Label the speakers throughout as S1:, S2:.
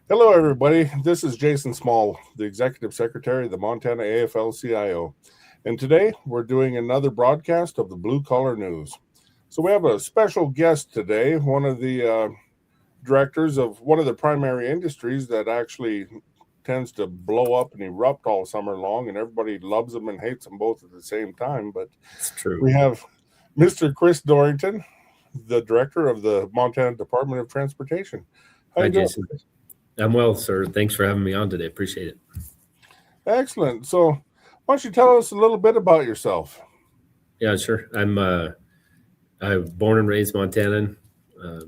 S1: Hello, everybody. This is Jason Small, the Executive Secretary of the Montana AFL-CIO. And today we're doing another broadcast of the Blue Collar News. So we have a special guest today, one of the directors of one of the primary industries that actually tends to blow up and erupt all summer long, and everybody loves them and hates them both at the same time. But
S2: It's true.
S1: we have Mr. Chris Dorrington, the director of the Montana Department of Transportation. How
S2: Hi,
S1: you doing?
S2: Jason. I'm well, sir. Thanks for having me on today. Appreciate it.
S1: Excellent. So, why don't you tell us a little bit about yourself?
S2: Yeah, sure. I'm born and raised Montanan. Uh,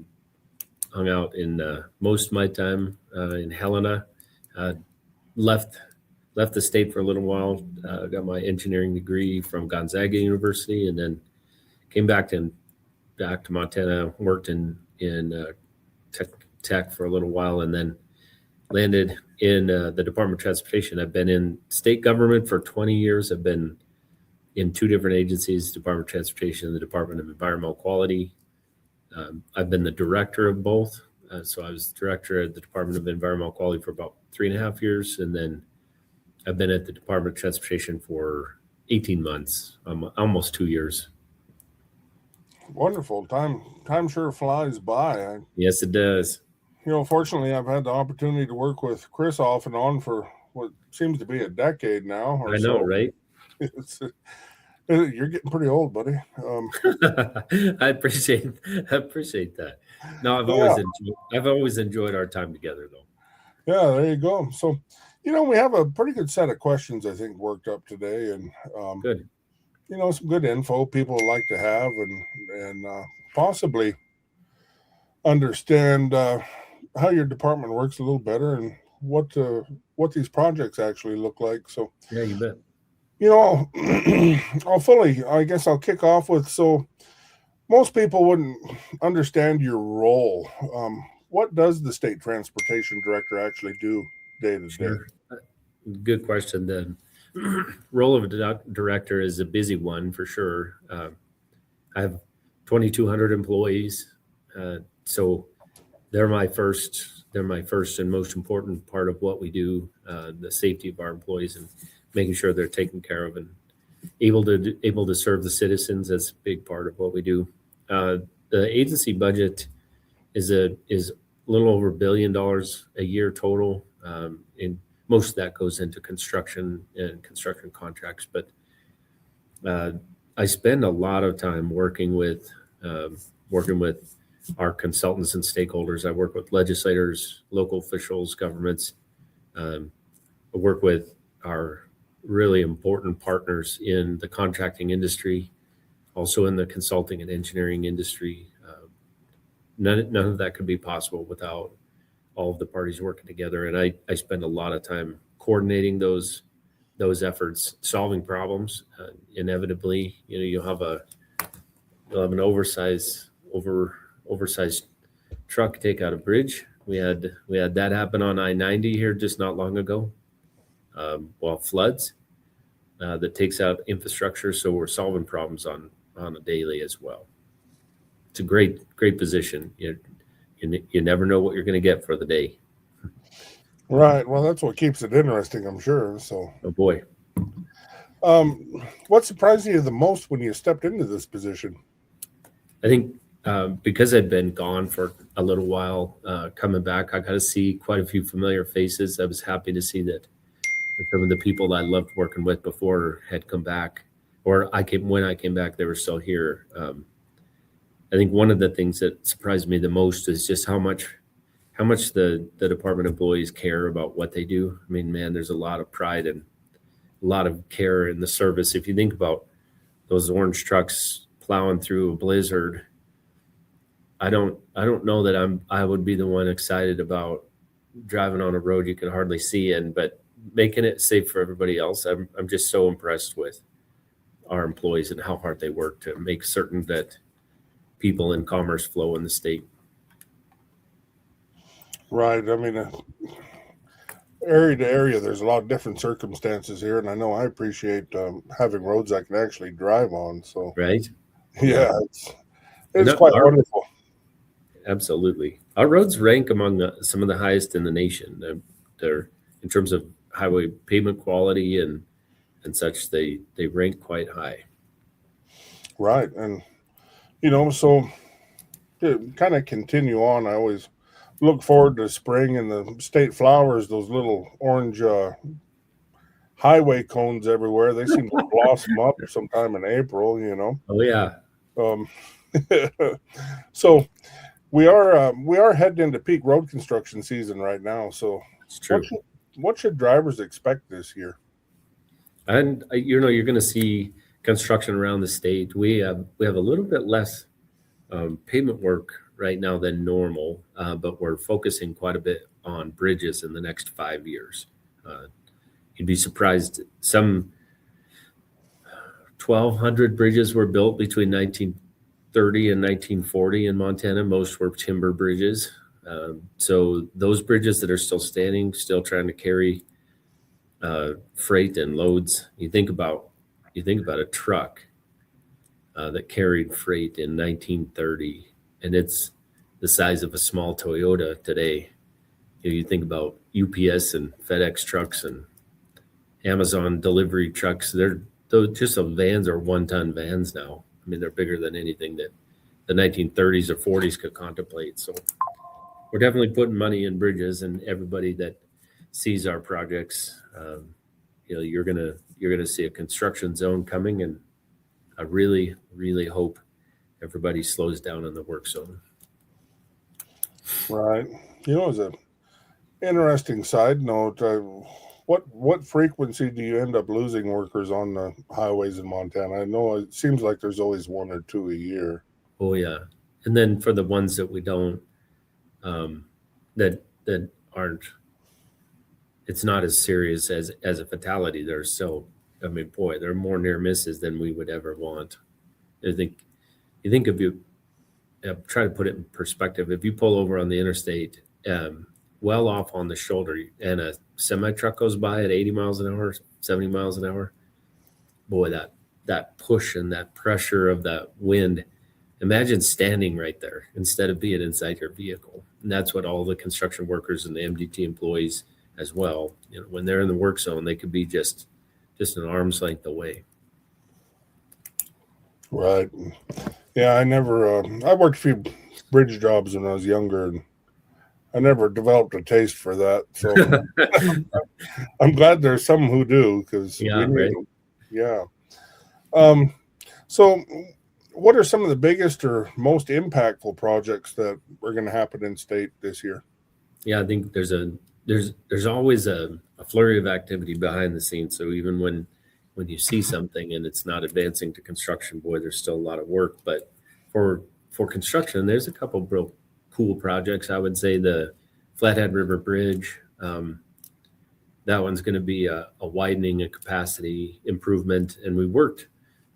S2: Hung out in most of my time in Helena. Uh, left left the state for a little while. Got my engineering degree from Gonzaga University, and then came back to Montana. Worked in tech for a little while, and then landed in the Department of Transportation. I've been in state government for 20 years. I've been in two different agencies, Department of Transportation and the Department of Environmental Quality. I've been the director of both. So I was director at the Department of Environmental Quality for about 3.5 years. And then I've been at the Department of Transportation for 18 months, almost 2 years.
S1: Wonderful. Time sure flies by.
S2: Yes, it does.
S1: Fortunately, I've had the opportunity to work with Chris off and on for what seems to be a decade now or
S2: I know,
S1: so.
S2: right?
S1: It's, you're getting pretty old, buddy.
S2: I appreciate I appreciate that. No,
S1: Yeah,
S2: I've always enjoyed our time together, though.
S1: yeah. There you go. So, we have a pretty good set of questions I think worked up today, and
S2: Good.
S1: some good info people like to have, and possibly understand how your department works a little better and what these projects actually look like. So,
S2: Yeah, you bet.
S1: I'll, I guess I'll kick off with, so most people wouldn't understand your role. What does the state transportation director actually do day to day?
S2: Sure. Good question. The role of a director is a busy one for sure. I have 2,200 employees, so they're my first and most important part of what we do. The safety of our employees and making sure they're taken care of and able to serve the citizens. That's a big part of what we do. The agency budget is a little over $1 billion a year total. And most of that goes into construction and construction contracts. But uh, I spend a lot of time working with our consultants and stakeholders. I work with legislators, local officials, governments. I work with our really important partners in the contracting industry, also in the consulting and engineering industry. None of that could be possible without all of the parties working together. And I spend a lot of time coordinating those efforts, solving problems. Inevitably, you'll have an oversized truck take out a bridge. We had that happen on I-90 here just not long ago. Well, floods that takes out infrastructure. So we're solving problems on a daily as well. It's a great position. You never know what you're going to get for the day.
S1: Right. Well, that's what keeps it interesting, I'm sure. So,
S2: Oh boy.
S1: what surprised you the most when you stepped into this position?
S2: I think because I'd been gone for a little while, coming back, I got to see quite a few familiar faces. I was happy to see that some of the people I loved working with before had come back, or when I came back, they were still here. I think one of the things that surprised me the most is just how much the department employees care about what they do. I mean, man, there's a lot of pride and a lot of care in the service. If you think about those orange trucks plowing through a blizzard, I don't know that I would be the one excited about driving on a road you can hardly see in, but making it safe for everybody else. I'm just so impressed with our employees and how hard they work to make certain that people in commerce flow in the state.
S1: Right. I mean, area to area, there's a lot of different circumstances here, and I know I appreciate having roads I can actually drive on. So,
S2: Right? Yeah.
S1: yeah,
S2: And
S1: it's quite
S2: our
S1: wonderful.
S2: Absolutely. Our roads rank among some of the highest in the nation. They're in terms of highway pavement quality and such. They rank quite high.
S1: Right. And, so to kind of continue on, I always look forward to spring and the state flowers, those little orange highway cones everywhere. They seem to blossom up sometime in April,
S2: Oh yeah.
S1: Um, so we are heading into peak road construction season right now. So
S2: It's true.
S1: What should drivers expect this year?
S2: And you're going to see construction around the state. We have a little bit less pavement work right now than normal, but we're focusing quite a bit on bridges in the next 5 years. You'd be surprised. Some 1,200 bridges were built between 1930 and 1940 in Montana. Most were timber bridges. So those bridges that are still standing, still trying to carry freight and loads. You think about a truck that carried freight in 1930, and it's the size of a small Toyota today. You think about UPS and FedEx trucks and Amazon delivery trucks. Those vans are 1-ton vans now. I mean, they're bigger than anything that the 1930s or 40s could contemplate. So we're definitely putting money in bridges, and everybody that sees our projects, you're gonna see a construction zone coming, and I really, really hope everybody slows down in the work zone.
S1: Right. As an interesting side note, what frequency do you end up losing workers on the highways in Montana? I know it seems like there's always 1 or 2 a year.
S2: Oh yeah, and then for the ones that we don't, that aren't, it's not as serious as a fatality. They're still, I mean, boy, there are more near misses than we would ever want. I think if you try to put it in perspective, if you pull over on the interstate, well off on the shoulder, and a semi truck goes by at 80 miles an hour, 70 miles an hour, boy, that push and that pressure of that wind, imagine standing right there instead of being inside your vehicle. And that's what all the construction workers and the MDT employees as well, when they're in the work zone, they could be just an arm's length away.
S1: Right. Yeah, I worked a few bridge jobs when I was younger, and I never developed a taste for that. So I'm glad there's some who do, because
S2: Yeah, right.
S1: Yeah. So what are some of the biggest or most impactful projects that are going to happen in state this year?
S2: Yeah, I think there's always a flurry of activity behind the scenes. So even when you see something and it's not advancing to construction, boy, there's still a lot of work. But for construction, there's a couple of real cool projects. I would say the Flathead River Bridge, that one's going to be a widening, a capacity improvement. And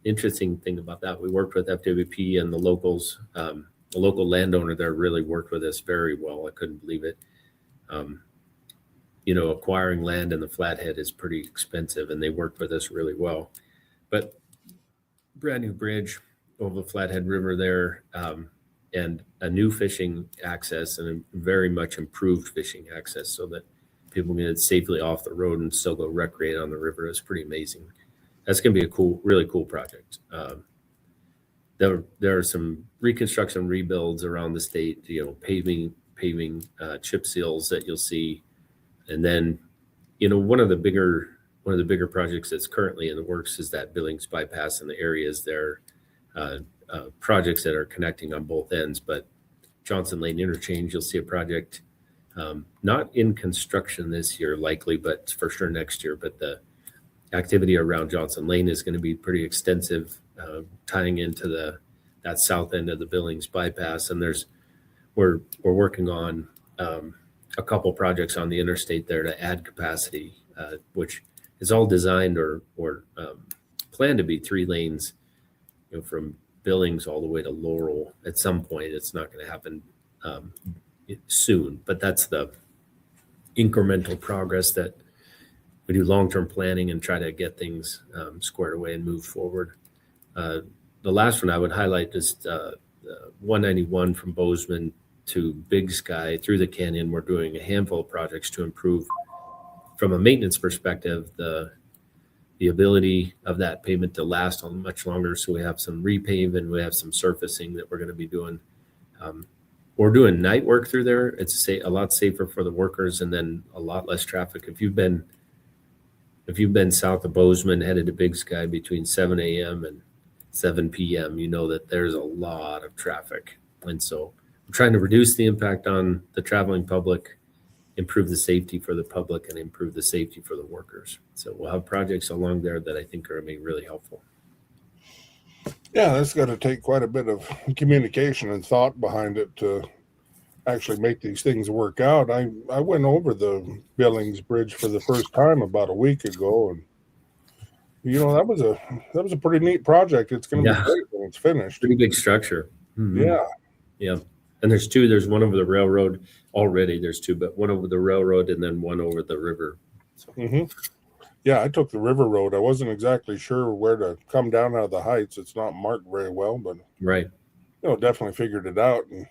S2: interesting thing about that, we worked with FWP and the locals. The local landowner there really worked with us very well. I couldn't believe it. Acquiring land in the Flathead is pretty expensive, and they worked with us really well. But brand new bridge over the Flathead River there, and a new fishing access and a very much improved fishing access so that people can get safely off the road and still go recreate on the river. It's pretty amazing. That's going to be a really cool project. There are some reconstruction rebuilds around the state, paving chip seals that you'll see. And then, one of the bigger projects that's currently in the works is that Billings bypass in the areas there, projects that are connecting on both ends. But Johnson Lane interchange, you'll see a project, not in construction this year likely, but for sure next year. But the activity around Johnson Lane is going to be pretty extensive, tying into that south end of the Billings bypass. And we're working on a couple projects on the interstate there to add capacity, which is all designed or planned to be 3 lanes, from Billings all the way to Laurel. At some point, it's not going to happen soon, but that's the incremental progress that we do long-term planning and try to get things squared away and move forward. The last one I would highlight is 191 from Bozeman to Big Sky through the canyon, we're doing a handful of projects to improve, from a maintenance perspective, the ability of that pavement to last on much longer. So we have some repave and we have some surfacing that we're going to be doing. We're doing night work through there. It's a lot safer for the workers, and then a lot less traffic. If you've been south of Bozeman headed to Big Sky between 7 a.m. and 7 p.m., you know that there's a lot of traffic. And so we're trying to reduce the impact on the traveling public, improve the safety for the public, and improve the safety for the workers. So we'll have projects along there that I think are going to be really helpful.
S1: Yeah, that's got to take quite a bit of communication and thought behind it to actually make these things work out. I went over the Billings Bridge for the first time about a week ago, and that was a pretty neat project. It's going to be great when it's finished.
S2: Pretty big structure.
S1: Mm-hmm.
S2: Yeah. And there's two. There's one over the railroad already. There's two, but one over the railroad and then one over the river. So.
S1: Mm-hmm. Yeah, I took the river road. I wasn't exactly sure where to come down out of the heights. It's not marked very well, but
S2: right.
S1: Definitely figured it out, and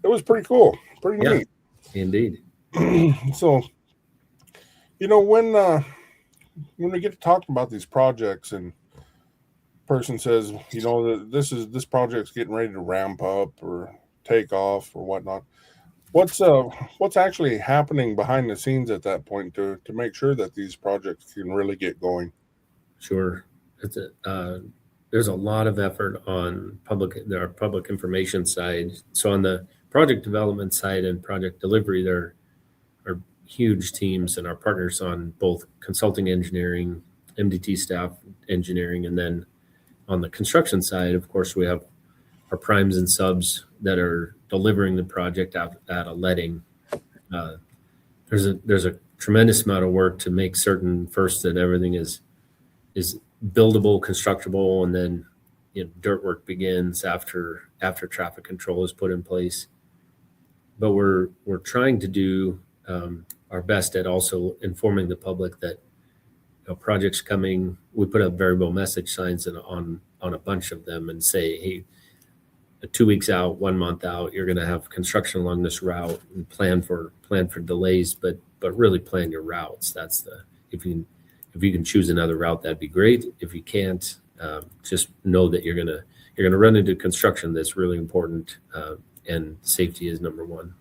S1: it was pretty cool, pretty neat.
S2: Indeed.
S1: So, when we get to talking about these projects, and person says, that this project's getting ready to ramp up or take off or whatnot, what's actually happening behind the scenes at that point to make sure that these projects can really get going?
S2: Sure. There's a lot of effort on our public information side. So on the project development side and project delivery, there are huge teams and our partners on both consulting engineering, MDT staff engineering, and then on the construction side, of course, we have our primes and subs that are delivering the project at a letting. There's a tremendous amount of work to make certain first that everything is buildable, constructible, and then dirt work begins after traffic control is put in place. But we're trying to do our best at also informing the public that projects coming. We put up variable message signs on a bunch of them and say, hey, 2 weeks out, 1 month out, you're going to have construction along this route, and plan for delays, but really plan your routes. That's if you can choose another route, that'd be great. If you can't, just know that you're gonna run into construction that's really important, and safety is number one.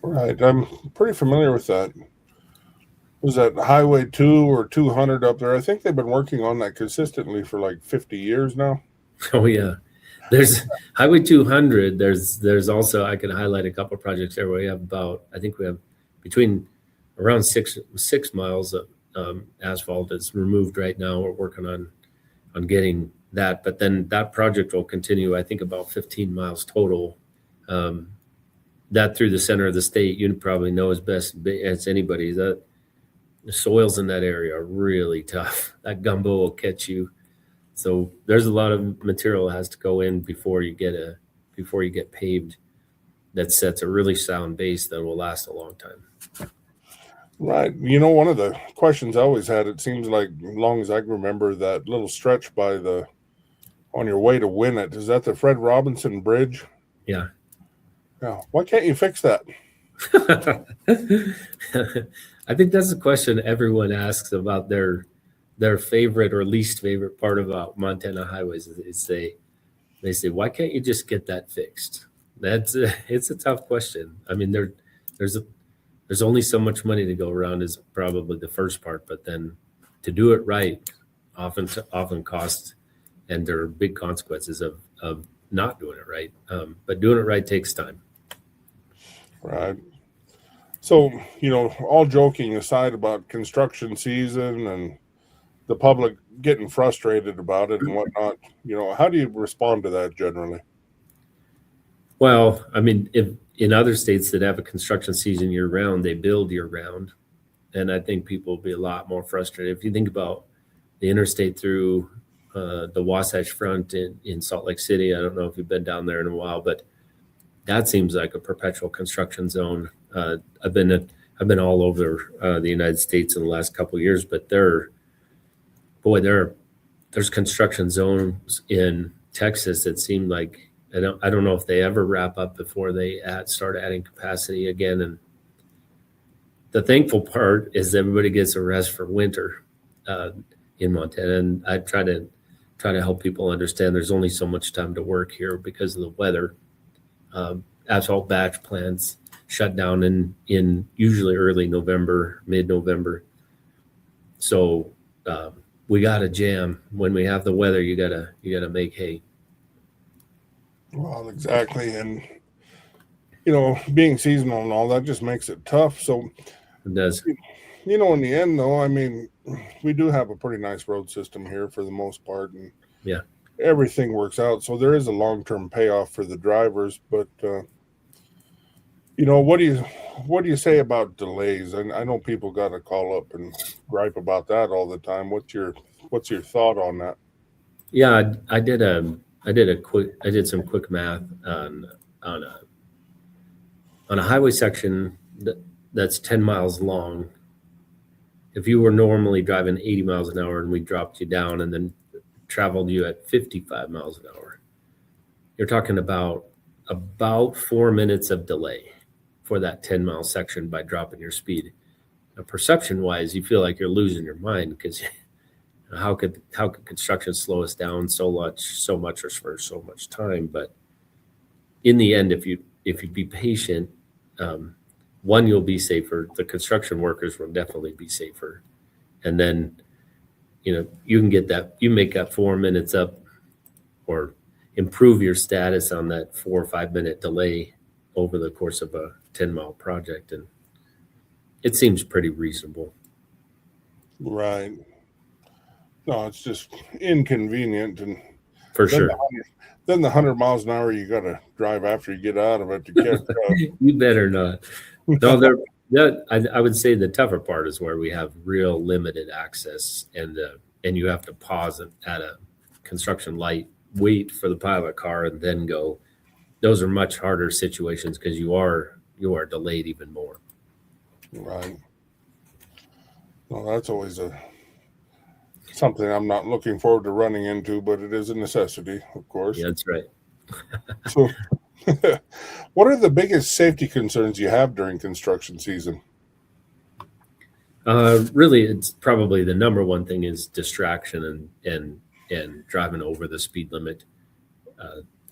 S1: Right, I'm pretty familiar with that. Was that Highway 2 or 200 up there? I think they've been working on that consistently for like 50 years now.
S2: Oh yeah. There's Highway 200. There's also, I can highlight a couple of projects there where we have between around six miles of asphalt is removed right now. We're working on getting that, but then that project will continue, I think, about 15 miles total. That through the center of the state, you probably know as best as anybody that the soils in that area are really tough. That gumbo will catch you. So there's a lot of material that has to go in before you get paved that sets a really sound base that will last a long time.
S1: Right. One of the questions I always had, it seems like, as long as I can remember, that little stretch on your way to Winnett, is that the Fred Robinson Bridge?
S2: Yeah.
S1: Yeah. Why can't you fix that?
S2: I think that's a question everyone asks about their favorite or least favorite part about Montana highways. They say, why can't you just get that fixed? It's a tough question. I mean, there's only so much money to go around is probably the first part, but then to do it right often costs, and there are big consequences of not doing it right. But doing it right takes time.
S1: Right. So, all joking aside about construction season and the public getting frustrated about it and whatnot, how do you respond to that generally?
S2: Well, I mean, if in other states that have a construction season year round, they build year round. And I think people will be a lot more frustrated. If you think about the interstate through the Wasatch Front in Salt Lake City, I don't know if you've been down there in a while, but that seems like a perpetual construction zone. I've been all over the United States in the last couple of years, but there's construction zones in Texas that seem like I don't know if they ever wrap up before they start adding capacity again. And the thankful part is everybody gets a rest for winter in Montana. And I try to help people understand there's only so much time to work here because of the weather. Asphalt batch plants shut down in usually early November, mid-November. So we got to jam when we have the weather. You gotta make hay.
S1: Well, exactly. And, being seasonal and all that just makes it tough. So,
S2: It does.
S1: in the end, though, I mean, we do have a pretty nice road system here for the most part. And
S2: Yeah.
S1: everything works out. So there is a long-term payoff for the drivers. But, what do you say about delays? And I know people got to call up and gripe about that all the time. What's your thought on that?
S2: Yeah, I did some quick math on a highway section that's 10 miles long. If you were normally driving 80 miles an hour and we dropped you down and then traveled you at 55 miles an hour, you're talking about 4 minutes of delay for that 10-mile section by dropping your speed. Now, perception-wise, you feel like you're losing your mind because how could construction slow us down so much or for so much time? But in the end, if you be patient, one, you'll be safer. The construction workers will definitely be safer, and then you can get that. You make that 4 minutes up, or improve your status on that 4 or 5 minute delay over the course of a 10-mile project, and it seems pretty reasonable.
S1: Right. No, it's just inconvenient, and
S2: For sure.
S1: Then the 100 miles an hour you got to drive after you get out of it to catch up.
S2: You better not. No, I would say the tougher part is where we have real limited access, and you have to pause at a construction light, wait for the pilot car, and then go. Those are much harder situations because you are delayed even more.
S1: Right. Well, that's always something I'm not looking forward to running into, but it is a necessity, of course.
S2: Yeah, that's right.
S1: So, what are the biggest safety concerns you have during construction season?
S2: Really, it's probably the number one thing is distraction and driving over the speed limit.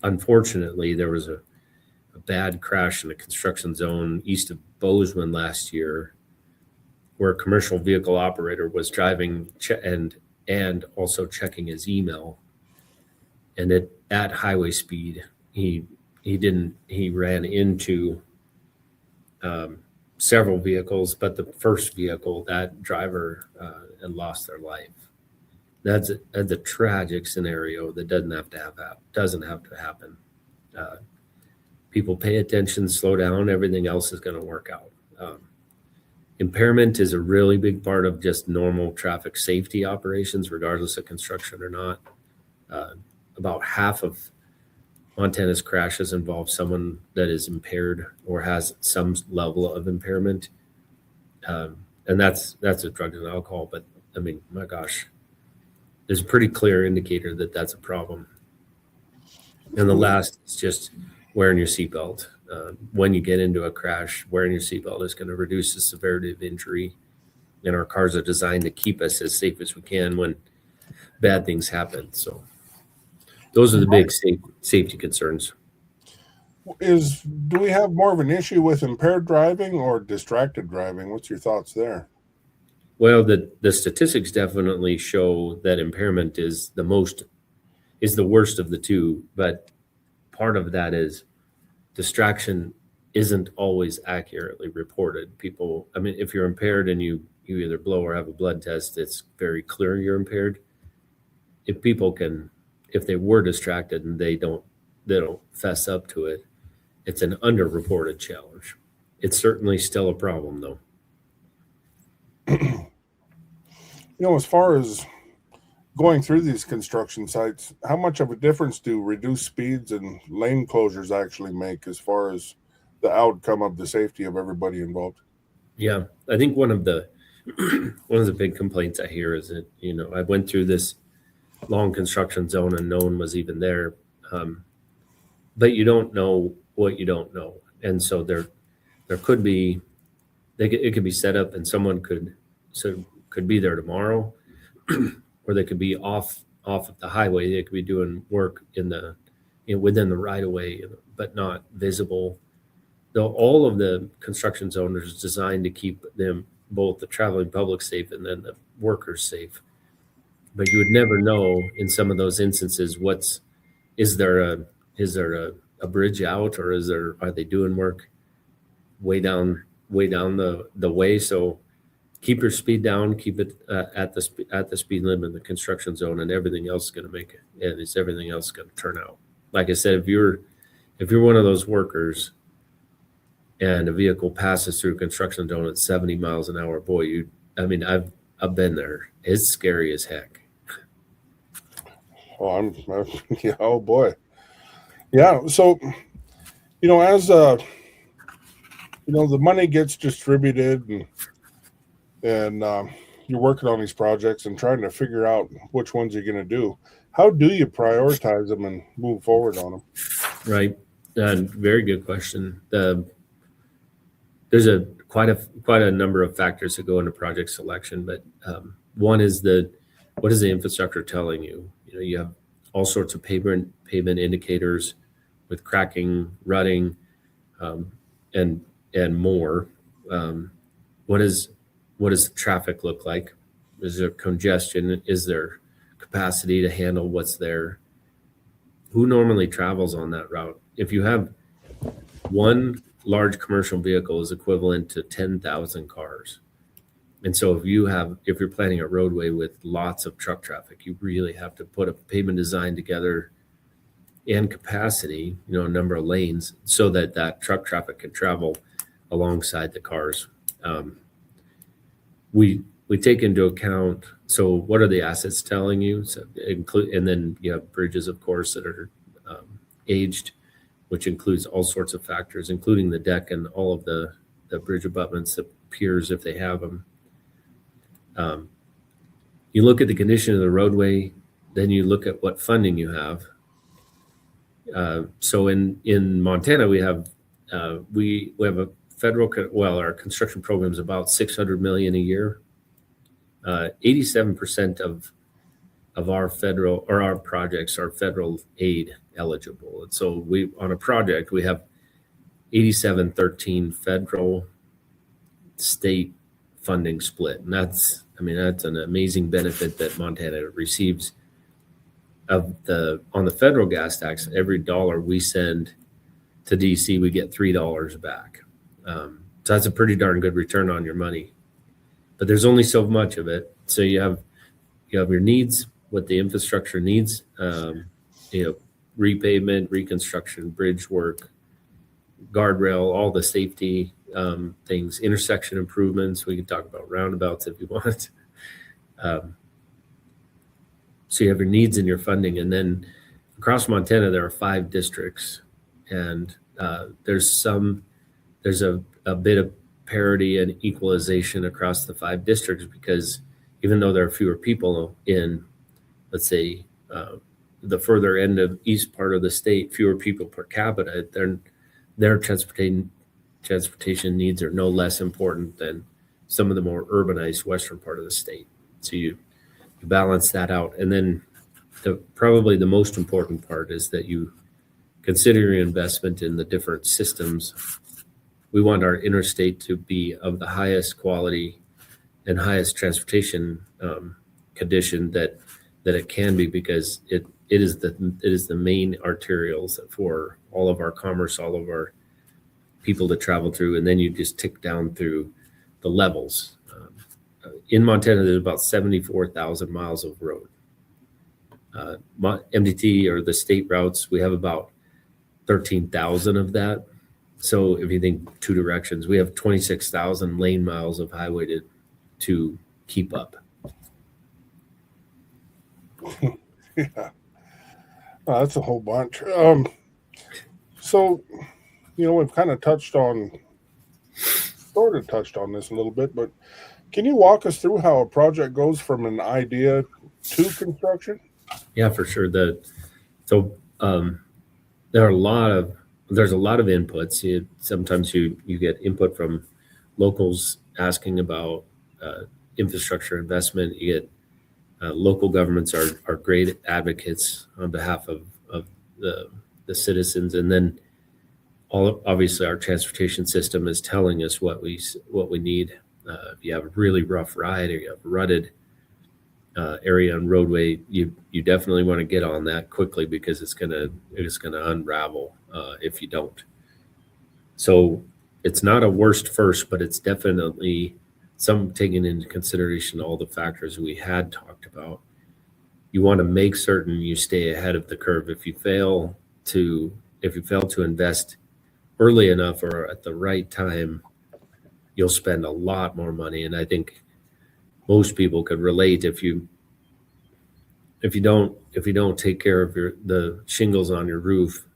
S2: Unfortunately, there was a bad crash in a construction zone east of Bozeman last year, where a commercial vehicle operator was driving and also checking his email, and at highway speed, he ran into several vehicles, but the first vehicle, that driver had lost their life. That's a tragic scenario that doesn't have to happen. People pay attention, slow down, everything else is going to work out. Impairment is a really big part of just normal traffic safety operations, regardless of construction or not. About half of Montana's crashes involve someone that is impaired or has some level of impairment. And that's a drug and alcohol. But I mean, my gosh, there's a pretty clear indicator that that's a problem. And the last is just wearing your seatbelt. When you get into a crash, wearing your seatbelt is going to reduce the severity of injury. And our cars are designed to keep us as safe as we can when bad things happen. So those are the big safety concerns.
S1: Do we have more of an issue with impaired driving or distracted driving? What's your thoughts there?
S2: Well, the statistics definitely show that impairment is the worst of the two, but part of that is distraction isn't always accurately reported. People, I mean, if you're impaired and you either blow or have a blood test, it's very clear you're impaired. If they were distracted and they don't fess up to it, it's an underreported challenge. It's certainly still a problem, though.
S1: As far as going through these construction sites, how much of a difference do reduced speeds and lane closures actually make as far as the outcome of the safety of everybody involved?
S2: Yeah, I think one of the big complaints I hear is that, I went through this long construction zone and no one was even there. but you don't know what you don't know, and so there could be it could be set up, and someone could be there tomorrow, or they could be off of the highway. They could be doing work within the right of way, but not visible. Though all of the construction zone is designed to keep them, both the traveling public safe and then the workers safe. But you would never know in some of those instances is there a bridge out, or are they doing work way down the way? So keep your speed down, keep it at the speed limit in the construction zone, and everything else is going to make it. And it's everything else going to turn out. Like I said, if you're one of those workers and a vehicle passes through a construction zone at 70 miles an hour, boy, I've been there. It's scary as heck.
S1: Oh, yeah, oh boy. Yeah. So, as the money gets distributed and you're working on these projects and trying to figure out which ones you're going to do, how do you prioritize them and move forward on them?
S2: Right. Very good question. There's quite a number of factors that go into project selection, but one is what is the infrastructure telling you? You have all sorts of pavement indicators with cracking, rutting, and more. What does the traffic look like? Is there congestion? Is there capacity to handle what's there? Who normally travels on that route? If you have one large commercial vehicle is equivalent to 10,000 cars. And so if you're planning a roadway with lots of truck traffic, you really have to put a pavement design together and capacity, a number of lanes, so that truck traffic can travel alongside the cars. We take into account, so what are the assets telling you? So and then you have bridges, of course, that are aged, which includes all sorts of factors, including the deck and all of the bridge abutments, the piers, if they have them. You look at the condition of the roadway, then you look at what funding you have. So in Montana, we have a federal, our construction program is about $600 million a year. 87% of our federal, or our projects are federal aid eligible. And so on a project, we have 87-13 federal state funding split. And that's an amazing benefit that Montana receives. On the federal gas tax, every dollar we send to DC, we get $3 back. So that's a pretty darn good return on your money. But there's only so much of it. So you have your needs, what the infrastructure needs, repavement, reconstruction, bridge work, guardrail, all the safety things, intersection improvements. We can talk about roundabouts if you want. So you have your needs and your funding. And then across Montana, there are 5 districts. And there's a bit of parity and equalization across the 5 districts, because even though there are fewer people in, let's say, the further end of east part of the state, fewer people per capita, their transportation needs are no less important than some of the more urbanized western part of the state. So you balance that out. And then probably the most important part is that you consider your investment in the different systems. We want our interstate to be of the highest quality and highest transportation condition that it can be, because it is the main arterials for all of our commerce, all of our people to travel through. And then you just tick down through the levels. In Montana, there's about 74,000 miles of road. MDT, or the state routes, we have about 13,000 of that. So if you think 2 directions, we have 26,000 lane miles of highway to keep up.
S1: Yeah, that's a whole bunch. So, we've kind of touched on this a little bit, but can you walk us through how a project goes from an idea to construction?
S2: Yeah, for sure. there's a lot of inputs. Sometimes you get input from locals asking about infrastructure investment. You get local governments are great advocates on behalf of the citizens, and then obviously our transportation system is telling us what we need. If you have a really rough ride or you have a rutted area on roadway, you definitely want to get on that quickly because it's gonna unravel if you don't. So it's not a worst first, but it's definitely some taking into consideration all the factors we had talked about. You want to make certain you stay ahead of the curve. If you fail to invest early enough or at the right time, you'll spend a lot more money. And I think most people could relate. If you don't take care of the shingles on your roof,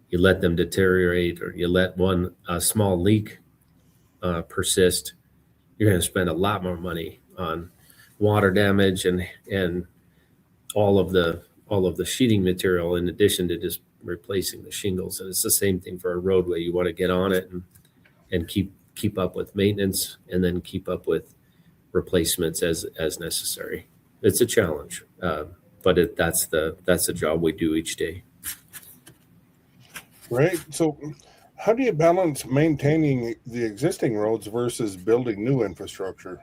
S2: you let them deteriorate, or you let a small leak persist, you're going to spend a lot more money on water damage and all of the sheeting material in addition to just replacing the shingles. And it's the same thing for a roadway. You want to get on it and keep up with maintenance, and then keep up with replacements as necessary. It's a challenge, but that's the job we do each day.
S1: Right. So how do you balance maintaining the existing roads versus building new infrastructure?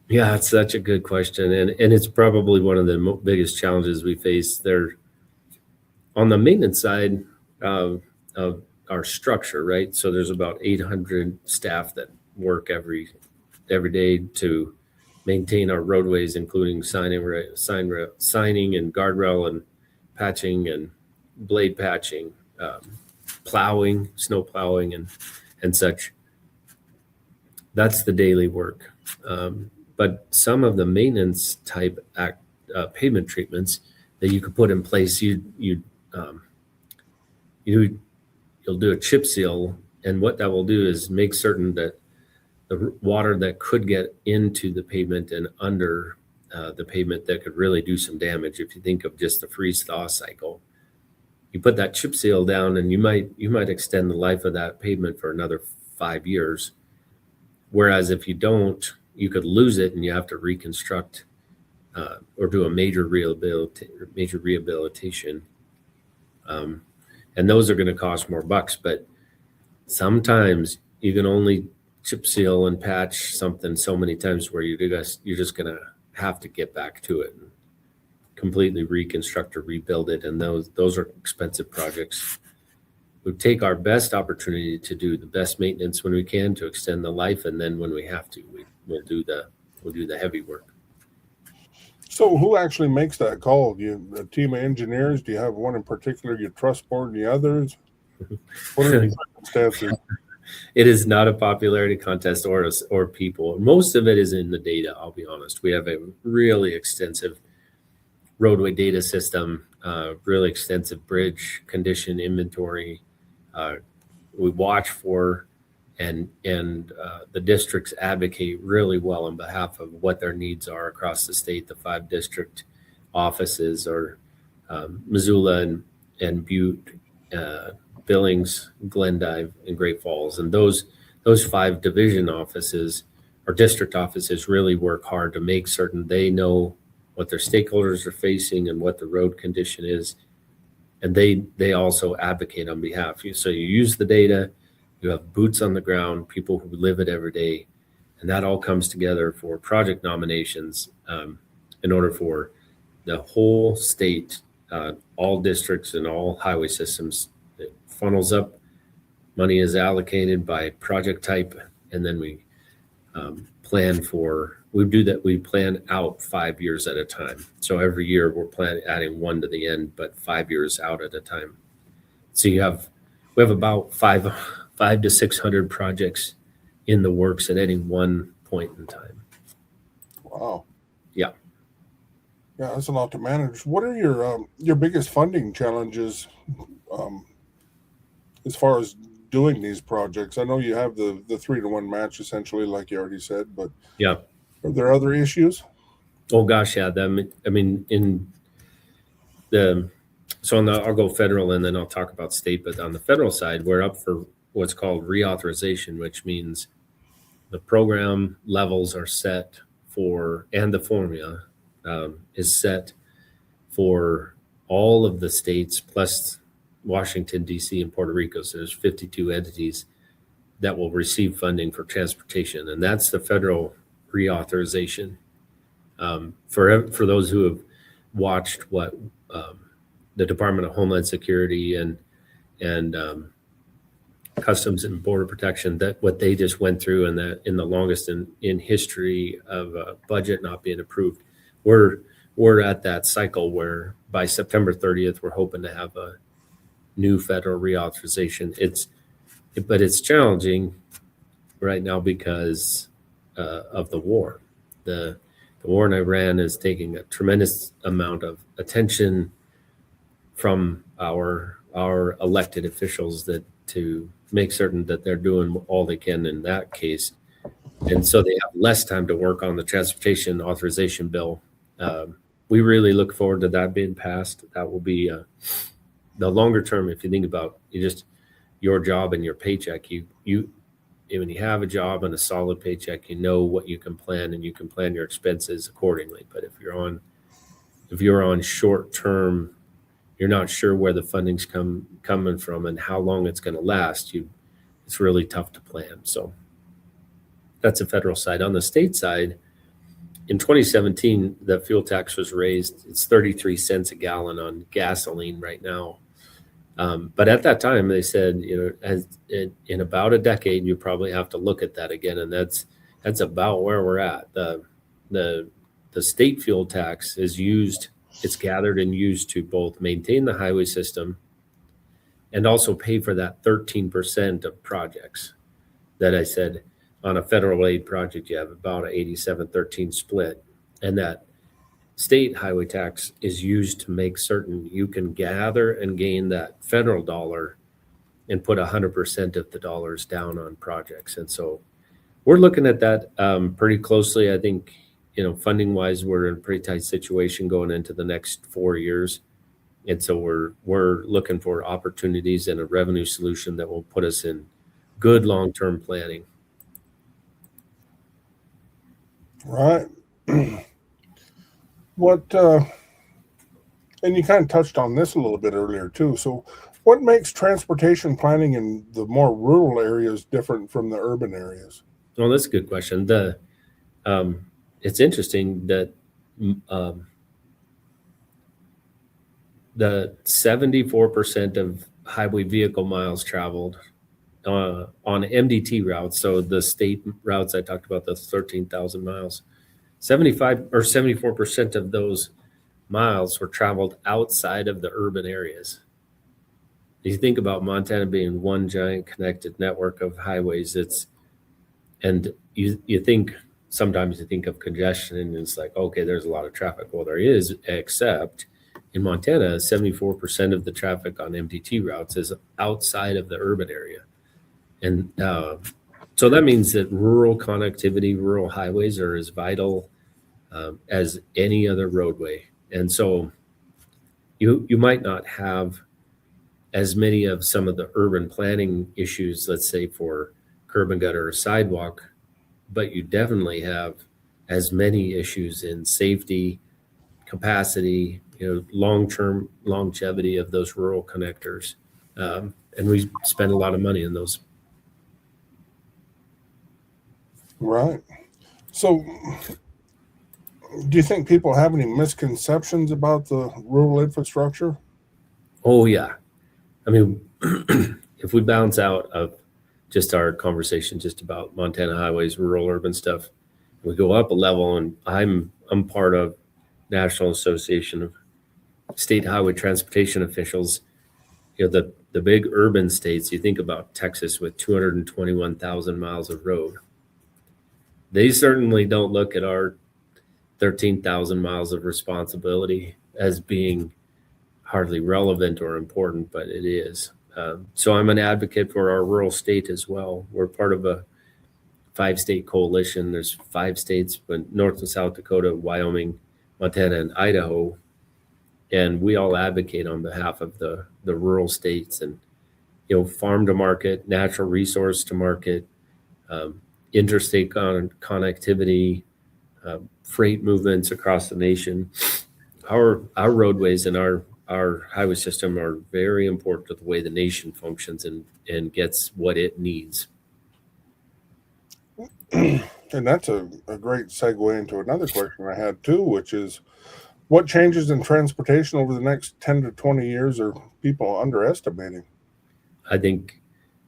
S2: Yeah, it's such a good question, and it's probably one of the biggest challenges we face there on the maintenance side of our structure, right? So there's about 800 staff that work every day to maintain our roadways, including signing and guardrail and patching and blade patching, plowing, snow plowing, and such. That's the daily work. But some of the maintenance type pavement treatments that you could put in place, you'll do a chip seal, and what that will do is make certain that the water that could get into the pavement and under the pavement that could really do some damage. If you think of just the freeze thaw cycle, you put that chip seal down, and you might extend the life of that pavement for another 5 years. Whereas if you don't, you could lose it, and you have to reconstruct or do a major rehabilitation. And those are going to cost more bucks, but sometimes you can only chip seal and patch something so many times where you're just going to have to get back to it and completely reconstruct or rebuild it. And those are expensive projects. We take our best opportunity to do the best maintenance when we can to extend the life, and then when we have to, we'll do the heavy work.
S1: So who actually makes that call? A team of engineers? Do you have one in particular you trust more than the others? What are the circumstances?
S2: It is not a popularity contest or people. Most of it is in the data, I'll be honest. We have a really extensive roadway data system, really extensive bridge condition inventory. We watch for and the districts advocate really well on behalf of what their needs are across the state. The 5 district offices are Missoula and Butte, Billings, Glendive, and Great Falls. And those 5 division offices or district offices really work hard to make certain they know what their stakeholders are facing and what the road condition is. And they also advocate on behalf. So you use the data, you have boots on the ground, people who live it every day, and that all comes together for project nominations in order for the whole state, all districts and all highway systems. It funnels up, money is allocated by project type, and then we we plan out 5 years at a time. So every year we're adding one to the end, but 5 years out at a time. So we have about 500 to 600 projects in the works at any one point in time.
S1: Wow.
S2: Yeah.
S1: Yeah, that's a lot to manage. What are your biggest funding challenges as far as doing these projects? I know you have the 3-to-1 match essentially, like you already said, but
S2: yeah,
S1: are there other issues?
S2: Oh gosh, yeah. In the So I'll go federal and then I'll talk about state. But on the federal side, we're up for what's called reauthorization, which means the program levels are set for, and the formula is set for all of the states plus Washington, D.C. and Puerto Rico. So there's 52 entities that will receive funding for transportation. And that's the federal reauthorization. For those who have watched what the Department of Homeland Security and Customs and Border Protection, that what they just went through in the longest in history of a budget not being approved. We're at that cycle where by September 30th, we're hoping to have a new federal reauthorization. But it's challenging right now because of the war. The war in Iran is taking a tremendous amount of attention from our elected officials to make certain that they're doing all they can in that case. And so they have less time to work on the transportation authorization bill. We really look forward to that being passed. That will be the longer term. If you think about your job and your paycheck, when you have a job and a solid paycheck, you know what you can plan and you can plan your expenses accordingly. But if you're on short term, you're not sure where the funding's coming from and how long it's going to last. It's really tough to plan. So that's the federal side. On the state side, in 2017, the fuel tax was raised. It's 33 cents a gallon on gasoline right now. But at that time, they said, in about a decade, you probably have to look at that again. And that's about where we're at. The state fuel tax it's gathered and used to both maintain the highway system and also pay for that 13% of projects that I said on a federal aid project, you have about an 87-13 split. And that state highway tax is used to make certain you can gather and gain that federal dollar and put 100% of the dollars down on projects. And so we're looking at that pretty closely. I think, funding wise, we're in a pretty tight situation going into the next 4 years. And so we're looking for opportunities and a revenue solution that will put us in good long-term planning.
S1: Right. And you kind of touched on this a little bit earlier too. So what makes transportation planning in the more rural areas different from the urban areas?
S2: Well, that's a good question. It's interesting that the 74% of highway vehicle miles traveled on MDT routes, so the state routes I talked about, the 13,000 miles, 74% of those miles were traveled outside of the urban areas. If you think about Montana being one giant connected network of highways, sometimes you think of congestion and it's like, okay, there's a lot of traffic. Well, there is, except in Montana, 74% of the traffic on MDT routes is outside of the urban area. And so that means that rural connectivity, rural highways are as vital as any other roadway. And so you might not have as many of some of the urban planning issues, let's say for curb and gutter or sidewalk, but you definitely have as many issues in safety, capacity, long-term longevity of those rural connectors. And we spend a lot of money in those.
S1: Right. So do you think people have any misconceptions about the rural infrastructure?
S2: Oh, yeah. I mean, if we bounce out of just our conversation just about Montana highways, rural, urban stuff, we go up a level, and I'm part of National Association of State Highway Transportation Officials. The big urban states, you think about Texas with 221,000 miles of road. They certainly don't look at our 13,000 miles of responsibility as being hardly relevant or important, but it is. So I'm an advocate for our rural state as well. We're part of a 5-state coalition. There's 5 states, but North and South Dakota, Wyoming, Montana, and Idaho. and we all advocate on behalf of the rural states, and farm to market, natural resource to market, interstate connectivity, freight movements across the nation. Our roadways and our highway system are very important to the way the nation functions and gets what it needs.
S1: And that's a great segue into another question I had too, which is, what changes in transportation over the next 10 to 20 years are people underestimating?
S2: I think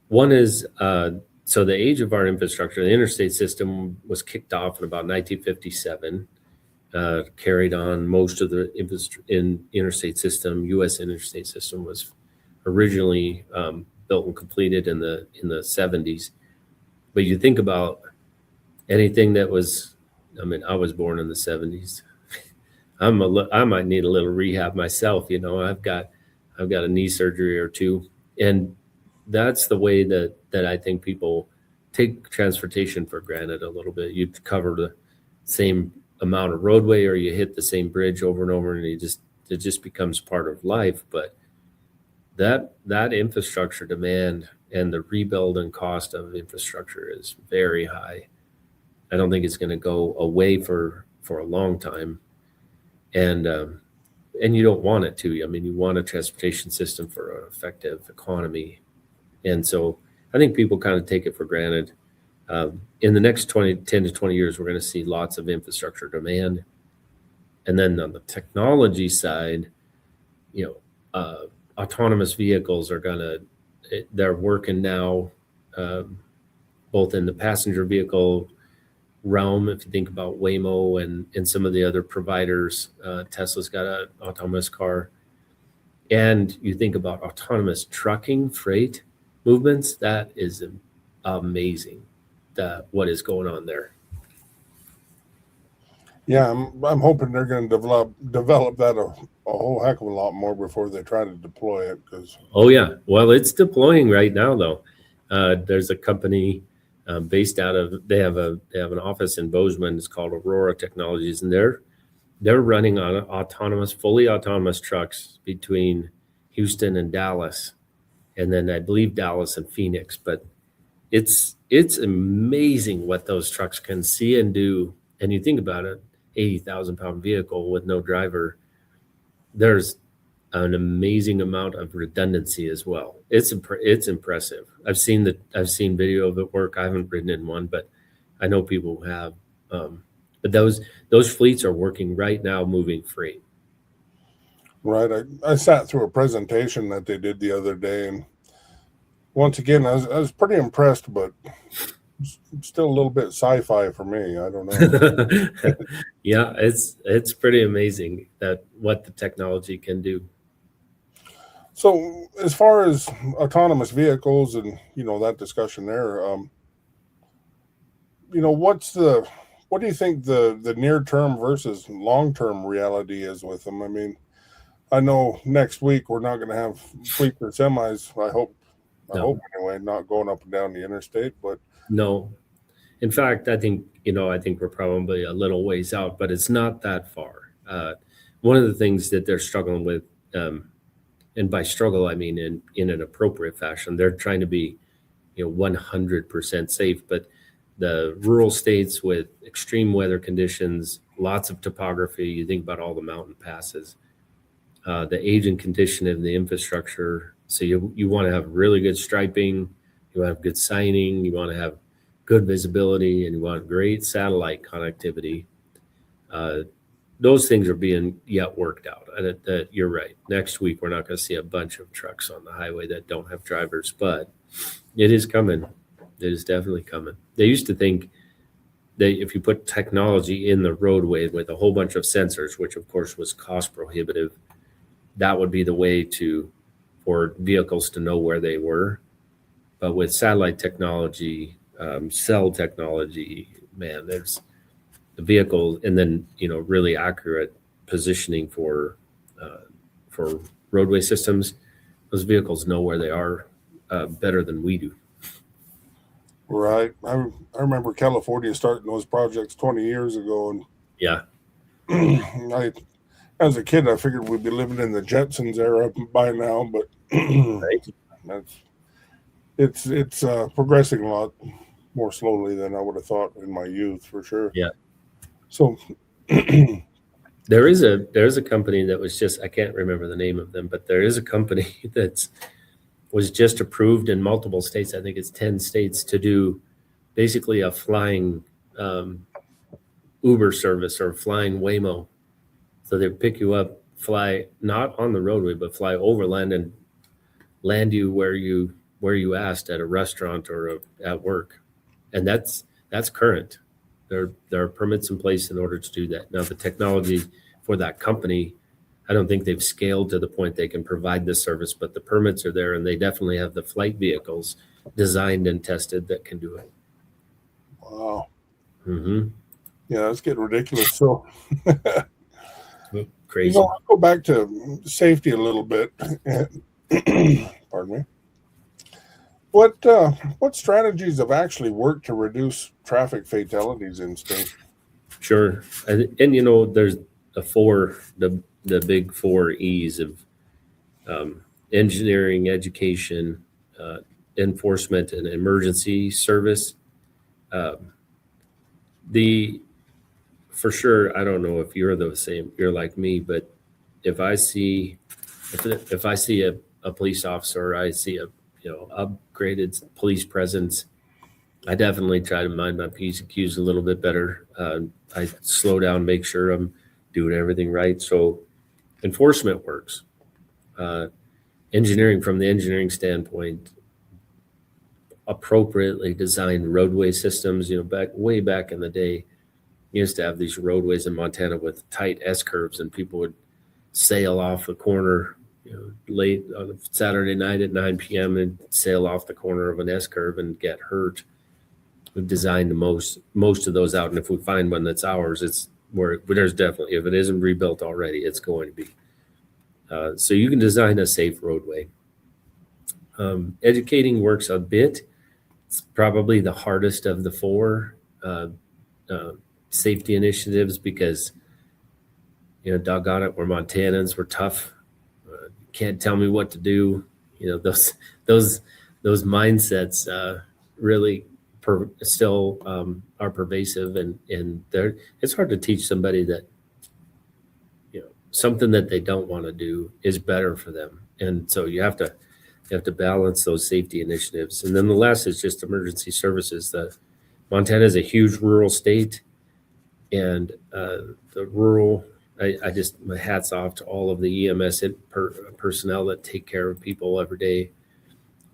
S2: one is, so the age of our infrastructure, the interstate system was kicked off in about 1957, carried on most of the interstate system. U.S. interstate system was originally built and completed in the 70s. But you think about anything that was, I was born in the 70s. I might need a little rehab myself. I've got a knee surgery or two, and that's the way that I think people take transportation for granted a little bit. You cover the same amount of roadway, or you hit the same bridge over and over, and it just becomes part of life. But that infrastructure demand and the rebuild and cost of infrastructure is very high. I don't think it's going to go away for a long time. And you don't want it to. You want a transportation system for an effective economy. And so I think people kind of take it for granted. In the next 10 to 20 years, we're going to see lots of infrastructure demand. And then on the technology side, autonomous vehicles they're working now, both in the passenger vehicle realm. If you think about Waymo and some of the other providers, Tesla's got an autonomous car. And you think about autonomous trucking, freight movements, that is amazing, what is going on there.
S1: Yeah, I'm hoping they're going to develop that a whole heck of a lot more before they try to deploy it.
S2: Oh yeah, well, it's deploying right now though. There's a company based out of, they have an office in Bozeman. It's called Aurora Technologies, and they're running on fully autonomous trucks between Houston and Dallas, and then I believe Dallas and Phoenix. But it's amazing what those trucks can see and do. And you think about it, 80,000-pound vehicle with no driver, there's an amazing amount of redundancy as well. It's impressive. I've seen video of it work. I haven't ridden in one, but I know people who have. But those fleets are working right now, moving freight.
S1: Right. I sat through a presentation that they did the other day, and once again, I was pretty impressed, but still a little bit sci-fi for me. I don't know.
S2: Yeah, it's pretty amazing what the technology can do.
S1: So as far as autonomous vehicles and, that discussion there, what do you think the near term versus long term reality is with them? I know next week we're not going to have fleets or semis. I hope anyway, not going up and down the interstate, but
S2: no. In fact, I think we're probably a little ways out, but it's not that far. One of the things that they're struggling with, and by struggle, I mean in an appropriate fashion, they're trying to be 100% safe. But the rural states with extreme weather conditions, lots of topography, you think about all the mountain passes, the age and condition of the infrastructure. So you want to have really good striping, you want to have good signing, you want to have good visibility, and you want great satellite connectivity. Those things are being yet worked out. And you're right. Next week, we're not going to see a bunch of trucks on the highway that don't have drivers, but it is coming. It is definitely coming. They used to think that if you put technology in the roadway with a whole bunch of sensors, which of course was cost prohibitive, that would be the way for vehicles to know where they were. But with satellite technology, cell technology, man, there's the vehicle, and then really accurate positioning for roadway systems. Those vehicles know where they are better than we do.
S1: Right. I remember California starting those projects 20 years ago, and
S2: yeah,
S1: As a kid, I figured we'd be living in the Jetsons era by now, but
S2: Right.
S1: that's it's progressing a lot more slowly than I would have thought in my youth, for sure.
S2: Yeah.
S1: So,
S2: There's a company that was just, I can't remember the name of them, but there is a company that's was just approved in multiple states. I think it's 10 states to do basically a flying Uber service or flying Waymo. So they pick you up, fly not on the roadway, but fly overland and land you where you asked at a restaurant or at work. And that's current. There are permits in place in order to do that. Now the technology for that company, I don't think they've scaled to the point they can provide this service, but the permits are there, and they definitely have the flight vehicles designed and tested that can do it.
S1: wow.
S2: Mm-hmm.
S1: Yeah, that's getting ridiculous. So,
S2: Crazy.
S1: I'll go back to safety a little bit. Pardon me. What strategies have actually worked to reduce traffic fatalities in state?
S2: Sure. And there's the big 4 E's of engineering, education, enforcement, and emergency service. For sure, I don't know if you're the same, you're like me, but if I see a police officer, or I see a upgraded police presence, I definitely try to mind my P's and Q's a little bit better. I slow down, make sure I'm doing everything right. So enforcement works. Engineering, from the engineering standpoint, appropriately designed roadway systems. Way back in the day, you used to have these roadways in Montana with tight S curves, and people would sail off the corner, late on a Saturday night at 9 p.m. and sail off the corner of an S curve and get hurt. We've designed most of those out, and if we find one that's ours, it's where there's definitely, if it isn't rebuilt already, it's going to be. So you can design a safe roadway. Educating works a bit. It's probably the hardest of the 4 safety initiatives because, doggone it, we're Montanans, we're tough. Can't tell me what to do. Those mindsets really still are pervasive, and it's hard to teach somebody that something that they don't want to do is better for them. And so you have to balance those safety initiatives. And then the last is just emergency services. Montana is a huge rural state, and the rural, my hat's off to all of the EMS personnel that take care of people every day,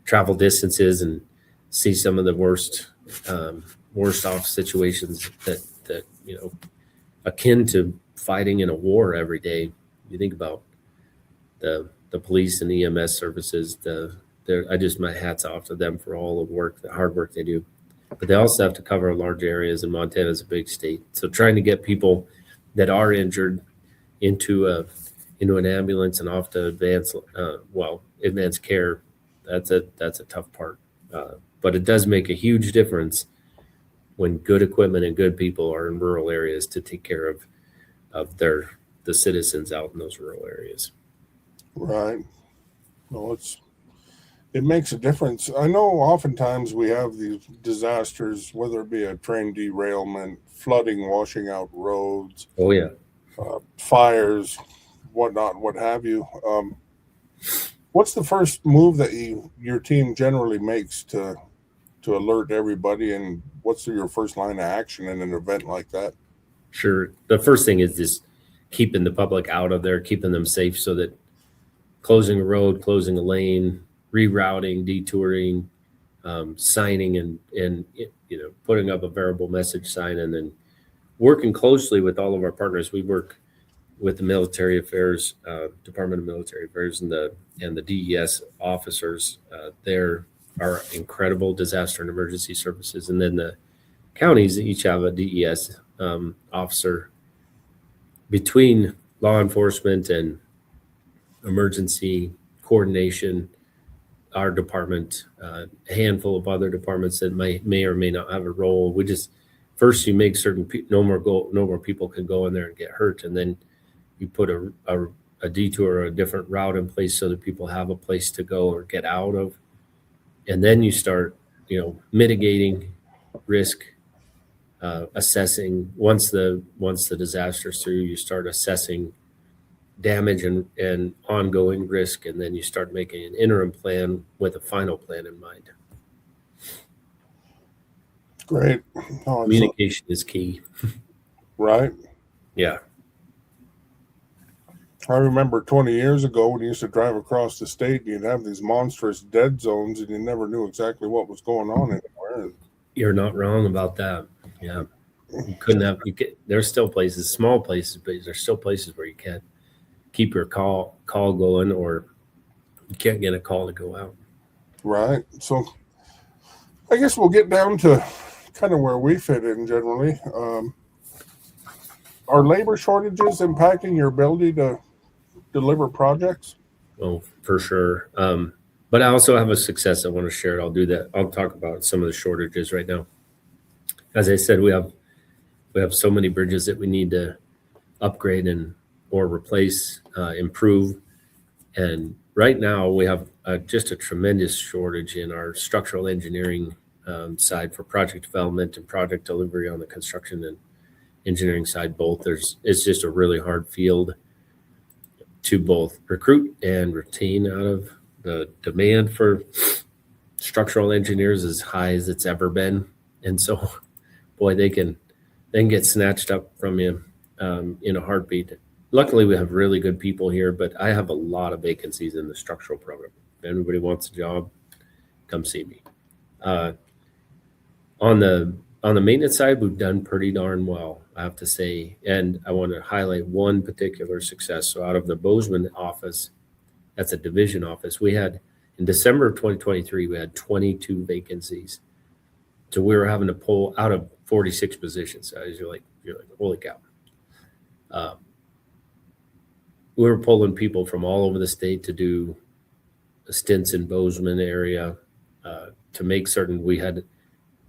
S2: travel distances, and see some of the worst off situations that akin to fighting in a war every day. You think about the police and EMS services. My hat's off to them for all the hard work they do. But they also have to cover large areas, and Montana is a big state. So trying to get people that are injured into an ambulance and off to advanced care, that's a tough part. But it does make a huge difference when good equipment and good people are in rural areas to take care of the citizens out in those rural areas.
S1: Right. No, it makes a difference. I know oftentimes we have these disasters, whether it be a train derailment, flooding, washing out roads.
S2: Oh yeah.
S1: Fires, whatnot, what have you. What's the first move that your team generally makes to alert everybody, and what's your first line of action in an event like that?
S2: Sure. The first thing is just keeping the public out of there, keeping them safe, so that closing a road, closing a lane, rerouting, detouring, signing, and putting up a variable message sign, and then working closely with all of our partners. We work with the military affairs, Department of Military Affairs, and the DES officers. There are incredible disaster and emergency services, and then the counties each have a DES officer. Between law enforcement and emergency coordination, our department, a handful of other departments that may or may not have a role. We just, first you make certain no more people can go in there and get hurt, and then you put a detour or a different route in place so that people have a place to go or get out of. And then you start, mitigating risk, assessing. Once the disaster's through, you start assessing damage and ongoing risk, and then you start making an interim plan with a final plan in mind.
S1: Great.
S2: Communication is key.
S1: Right.
S2: Yeah.
S1: I remember 20 years ago when you used to drive across the state, and you'd have these monstrous dead zones, and you never knew exactly what was going on anywhere.
S2: You're not wrong about that. Yeah. There's still places, small places, but there's still places where you can't keep your call going, or you can't get a call to go out.
S1: Right. So I guess we'll get down to kind of where we fit in generally. Are labor shortages impacting your ability to deliver projects?
S2: Oh, for sure. But I also have a success I want to share. I'll do that. I'll talk about some of the shortages right now. As I said, we have so many bridges that we need to upgrade or replace, improve. And right now we have just a tremendous shortage in our structural engineering side for project development and project delivery on the construction and engineering side. It's just a really hard field to both recruit and retain out of. The demand for structural engineers is high as it's ever been. And so, boy, they can get snatched up from you in a heartbeat. Luckily, we have really good people here, but I have a lot of vacancies in the structural program. If anybody wants a job, come see me. On the maintenance side, we've done pretty darn well, I have to say. And I want to highlight one particular success. So out of the Bozeman office, that's a division office, we had, in December of 2023, we had 22 vacancies. So we were having to pull out of 46 positions. So you're like, holy cow. We were pulling people from all over the state to do stints in Bozeman area to make certain we had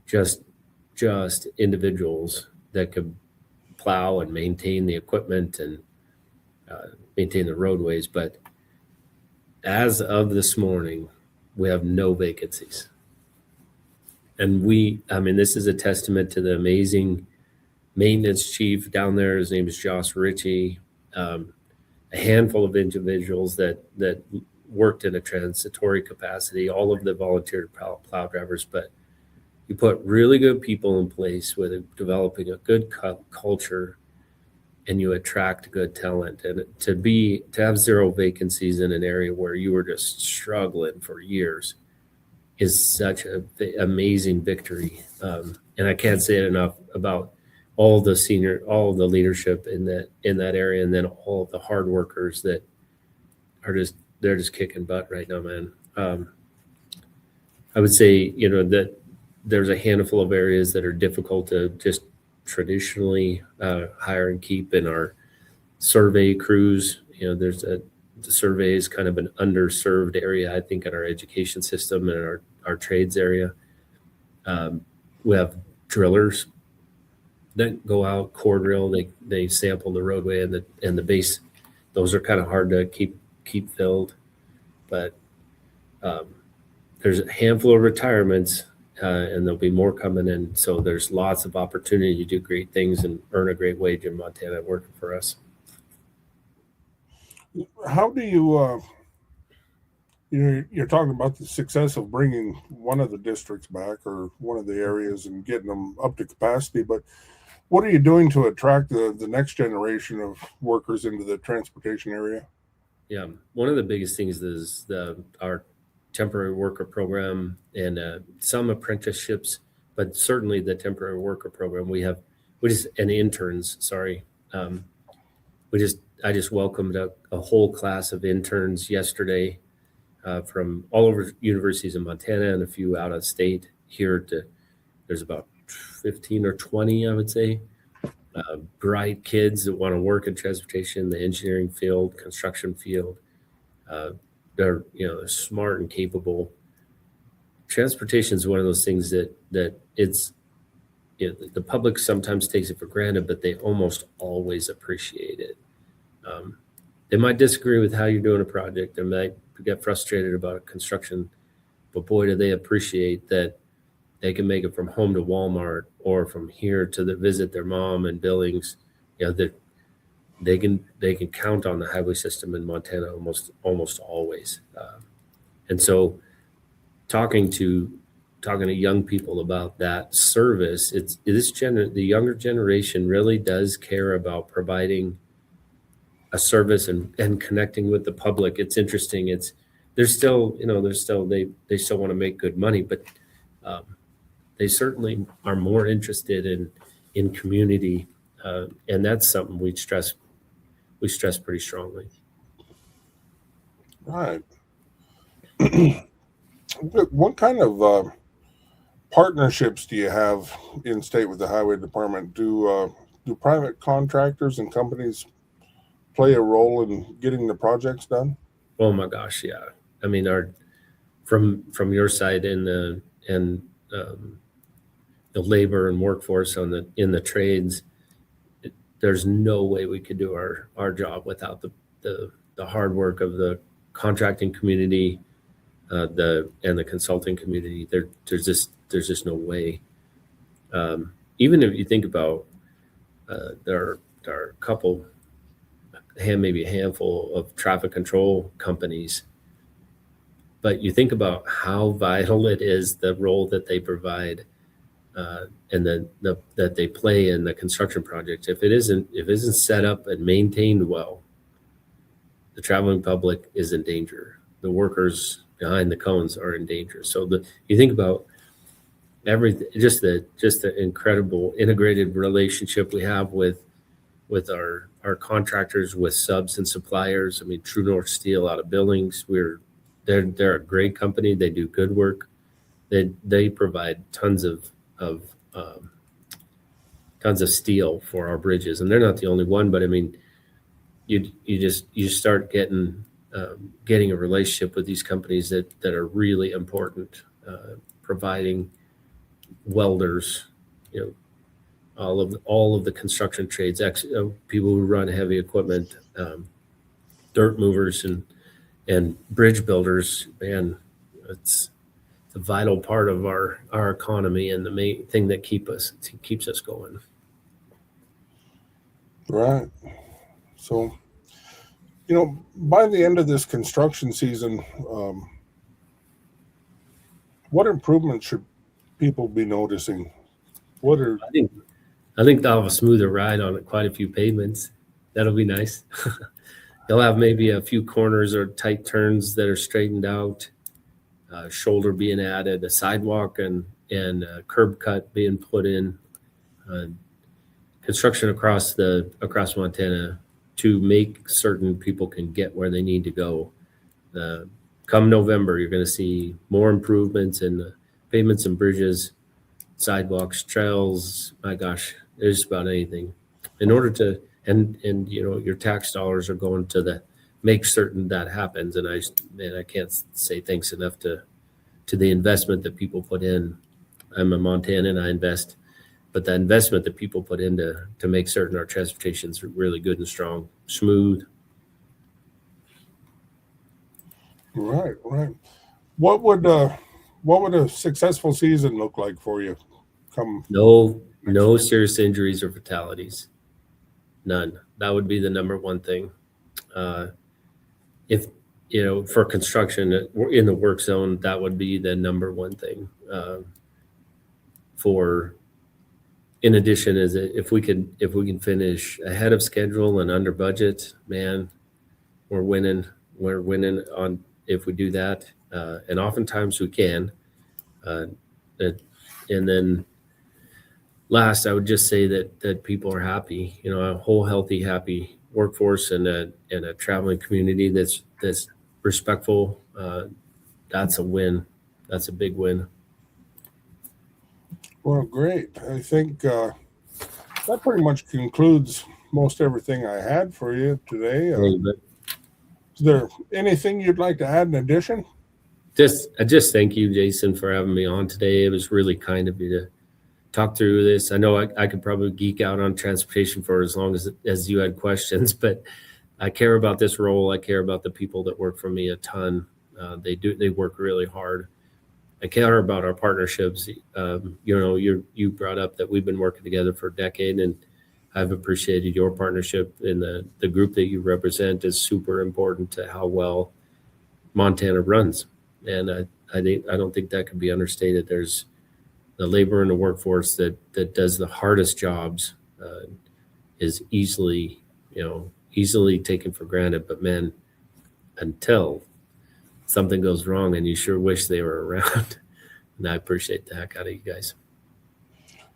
S2: just individuals that could plow and maintain the equipment and maintain the roadways. But as of this morning, we have no vacancies. And this is a testament to the amazing maintenance chief down there. His name is Josh Ritchie. A handful of individuals that worked in a transitory capacity, all of the volunteer plow drivers, but you put really good people in place with developing a good culture, and you attract good talent. And to have zero vacancies in an area where you were just struggling for years is such an amazing victory. And I can't say it enough about all the leadership in that area, and then all of the hard workers that they're just kicking butt right now, man. I would say, that there's a handful of areas that are difficult to just traditionally hire and keep in our survey crews. The survey is kind of an underserved area, I think, in our education system and our trades area. We have drillers that go out, core drill. They sample the roadway and the base. Those are kind of hard to keep filled, but there's a handful of retirements. And there'll be more coming in. So there's lots of opportunity to do great things and earn a great wage in Montana working for us.
S1: How do you, you're talking about the success of bringing one of the districts back or one of the areas and getting them up to capacity, but what are you doing to attract the next generation of workers into the transportation area?
S2: Yeah, one of the biggest things is our temporary worker program and some apprenticeships, but certainly the temporary worker program. Interns. Sorry, I just welcomed a whole class of interns yesterday from all over universities in Montana and a few out of state here. There's about 15 or 20, I would say, bright kids that want to work in transportation, the engineering field, construction field. They're smart and capable. Transportation is one of those things that it's the public sometimes takes it for granted, but they almost always appreciate it. They might disagree with how you're doing a project. They might get frustrated about a construction, but boy, do they appreciate that they can make it from home to Walmart or from here to visit their mom in Billings. You know, that they can count on the highway system in Montana almost always. And so talking to young people about that service, the younger generation really does care about providing a service and connecting with the public. It's interesting. They still want to make good money, but they certainly are more interested in community, and that's something we stress pretty strongly.
S1: Right. What kind of partnerships do you have in state with the highway department? Do private contractors and companies play a role in getting the projects done?
S2: Oh my gosh, yeah. I mean, from your side in the labor and workforce in the trades, there's no way we could do our job without the hard work of the contracting community, and the consulting community. There's just no way. Even if you think about there are a couple, maybe a handful of traffic control companies, but you think about how vital it is, the role that they provide, and that they play in the construction projects. If it isn't set up and maintained well, the traveling public is in danger. The workers behind the cones are in danger. So you think about everything, just the incredible integrated relationship we have with our contractors, with subs and suppliers. I mean, True North Steel out of Billings, they're a great company. They do good work. They provide tons of steel for our bridges, and they're not the only one. But I mean, you start getting a relationship with these companies that are really important, providing welders, all of the construction trades, people who run heavy equipment, dirt movers and bridge builders. Man, it's a vital part of our economy and the main thing that keeps us going.
S1: Right. So, by the end of this construction season, what improvements should people be noticing?
S2: I think they'll have a smoother ride on quite a few pavements. That'll be nice. They'll have maybe a few corners or tight turns that are straightened out, shoulder being added, a sidewalk and a curb cut being put in, construction across Montana to make certain people can get where they need to go. Come November, you're going to see more improvements in the pavements and bridges, sidewalks, trails. My gosh, there's about anything. In order to, and your tax dollars are going to make certain that happens. And I can't say thanks enough to the investment that people put in. I'm a Montanan, I invest, but the investment that people put in to make certain our transportation's really good and strong, smooth.
S1: Right. What would a successful season look like for you?
S2: No serious injuries or fatalities. None. That would be the number one thing. If for construction in the work zone, that would be the number one thing. In addition, is if we can finish ahead of schedule and under budget, man, we're winning. We're winning on if we do that, and oftentimes we can. And then last, I would just say that people are happy. A whole healthy, happy workforce and a traveling community that's respectful. That's a win. That's a big win.
S1: Well, great. I think that pretty much concludes most everything I had for you today. Is there anything you'd like to add in addition?
S2: I just thank you, Jason, for having me on today. It was really kind of you to talk through this. I know I could probably geek out on transportation for as long as you had questions, but I care about this role. I care about the people that work for me a ton. They work really hard. I care about our partnerships. You brought up that we've been working together for a decade, and I've appreciated your partnership, and the group that you represent is super important to how well Montana runs. And I don't think that can be understated. There's the labor in the workforce that does the hardest jobs is easily taken for granted. But man, until something goes wrong, and you sure wish they were around. And I appreciate the heck out of you guys.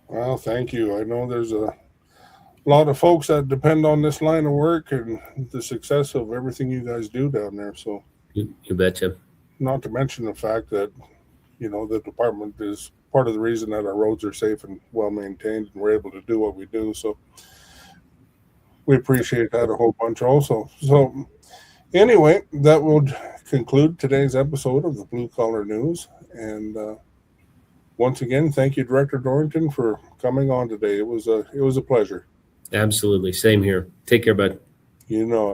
S1: Well, thank you. I know there's a lot of folks that depend on this line of work and the success of everything you guys do down there. So
S2: You betcha.
S1: not to mention the fact that, the department is part of the reason that our roads are safe and well maintained and we're able to do what we do. So we appreciate that a whole bunch also. So anyway, that will conclude today's episode of the Blue Collar News. And once again, thank you, Director Dorrington, for coming on today. It was a pleasure.
S2: Absolutely. Same here. Take care, bud.
S1: You know it.